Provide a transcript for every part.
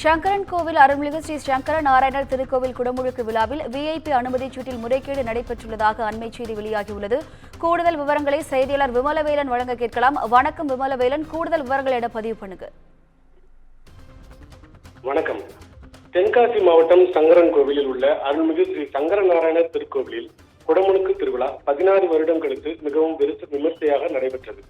சங்கரன் கோவில் அருள்மிகு ஸ்ரீ சங்கர நாராயணர் திருக்கோவில் குடமுழுக்கு விழாவில் விஐபி அனுமதி சீட்டில் முறைகேடு நடைபெற்றுள்ளதாக அண்மை செய்தி வெளியாகியுள்ளது. கூடுதல் விவரங்களை செய்தியாளர் விமலவேலன் வழங்க கேட்கலாம். வணக்கம் விமலவேலன், கூடுதல் விவரங்களை பதிவு பண்ணுங்க. வணக்கம். தென்காசி மாவட்டம் சங்கரன் கோவிலில் உள்ள அருள்மிகு ஸ்ரீ சங்கர நாராயணர் திருக்கோவிலில் குடமுழுக்கு திருவிழா 16 வருடம் கழித்து மிகவும் விமர்சையாக நடைபெற்றது.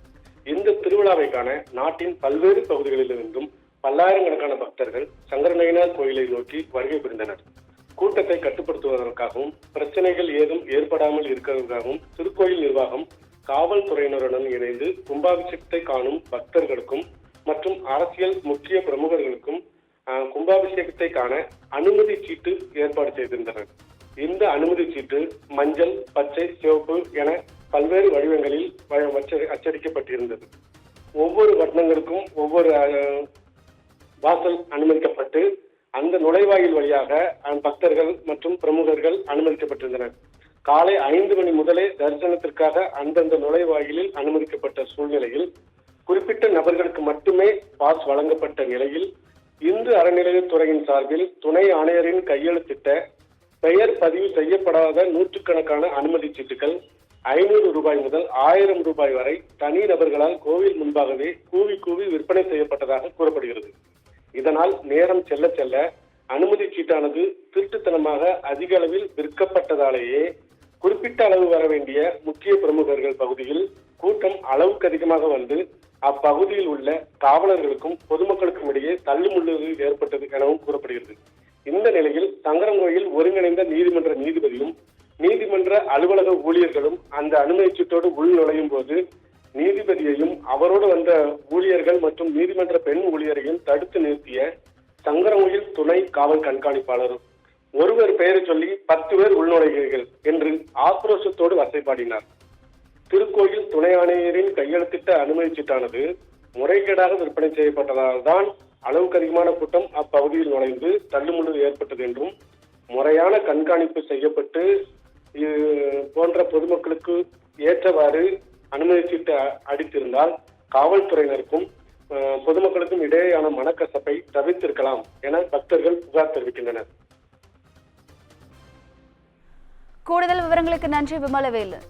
இந்த திருவிழாவை காண நாட்டின் பல்வேறு பகுதிகளிலிருந்தும் பல்லாயிரக்கணக்கான பக்தர்கள் சங்கரநாராயணர் கோயிலை நோக்கி வருகை புரிந்தனர். கூட்டத்தை கட்டுப்படுத்துவதற்காகவும் பிரச்சனைகள் ஏதும் ஏற்படாமல் இருக்கிறதற்காகவும் திருக்கோயில் நிர்வாகம் காவல்துறையினருடன் இணைந்து கும்பாபிஷேகத்தை காணும் பக்தர்களுக்கும் மற்றும் அரசியல் முக்கிய பிரமுகர்களுக்கும் கும்பாபிஷேகத்தை காண அனுமதி சீட்டு ஏற்பாடு செய்திருந்தனர். இந்த அனுமதி சீட்டு மஞ்சள், பச்சை, சிவப்பு என பல்வேறு வடிவங்களில் அச்சடிக்கப்பட்டிருந்தது. ஒவ்வொரு வட்டங்களுக்கும் ஒவ்வொரு வாசல் அனுமதிக்கப்பட்டு அந்த நுழைவாயில் வழியாக பக்தர்கள் மற்றும் பிரமுகர்கள் அனுமதிக்கப்பட்டிருந்தனர். காலை 5 மணி முதலே தரிசனத்திற்காக அந்தந்த நுழைவாயிலில் அனுமதிக்கப்பட்ட சூழ்நிலையில் குறிப்பிட்ட நபர்களுக்கு மட்டுமே பாஸ் வழங்கப்பட்ட நிலையில் இந்து அறநிலையத்துறையின் சார்பில் துணை ஆணையரின் கையெழுத்திட்ட பெயர் பதிவு செய்யப்படாத நூற்றுக்கணக்கான அனுமதி சீட்டுகள் 500 ரூபாய் முதல் 1000 ரூபாய் வரை தனி நபர்களால் கோவில் முன்பாகவே கூவி விற்பனை செய்யப்பட்டதாக கூறப்படுகிறது. இதனால் நேரம் செல்ல செல்ல அனுமதி சீட்டானது திருட்டுத்தனமாக அதிக அளவில் விற்கப்பட்டதாலேயே குறிப்பிட்ட அளவு வர வேண்டிய முக்கிய பிரமுகர்கள் பகுதியில் கூட்டம் அளவுக்கு அதிகமாக வந்து அப்பகுதியில் உள்ள காவலர்களுக்கும் பொதுமக்களுக்கும் இடையே தள்ளுமுள்ளு ஏற்பட்டது எனவும் கூறப்படுகிறது. இந்த நிலையில் சங்கரன்கோயில் ஒருங்கிணைந்த நீதிமன்ற நீதிபதியும் நீதிமன்ற அலுவலக ஊழியர்களும் அந்த அனுமதி சீட்டோடு உள் நுழையும் போது நீதிபதியையும் அவரோடு வந்த ஊழியர்கள் மற்றும் நீதிமன்ற பெண் ஊழியரையும் தடுத்து நிறுத்திய சங்கரன்கோயில் துணை காவல் கண்காணிப்பாளர் ஒருவர் பெயரை சொல்லி 10 பேர் உள்நுழைகிறீர்கள் என்று ஆக்ரோஷத்தோடு வசைப்பாடினார். திருக்கோயில் துணை ஆணையரின் கையெழுத்திட்ட அனுமதி சீட்டானது முறைகேடாக விற்பனை செய்யப்பட்டதால் தான் அளவுக்கு அதிகமான கூட்டம் அப்பகுதியில் நுழைந்து தள்ளுமுள்ளு ஏற்பட்டது என்றும் முறையான கண்காணிப்பு செய்யப்பட்டு போன்ற பொதுமக்களுக்கு ஏற்றவாறு அனுமதி சீட்டு அடித்திருந்தால் காவல்துறையினருக்கும் பொதுமக்களுக்கும் இடையேயான மனக்கசப்பை தவிர்த்திருக்கலாம் என பக்தர்கள் புகார் தெரிவிக்கின்றனர். கூடுதல் விவரங்களுக்கு நன்றி விமலவேலன்.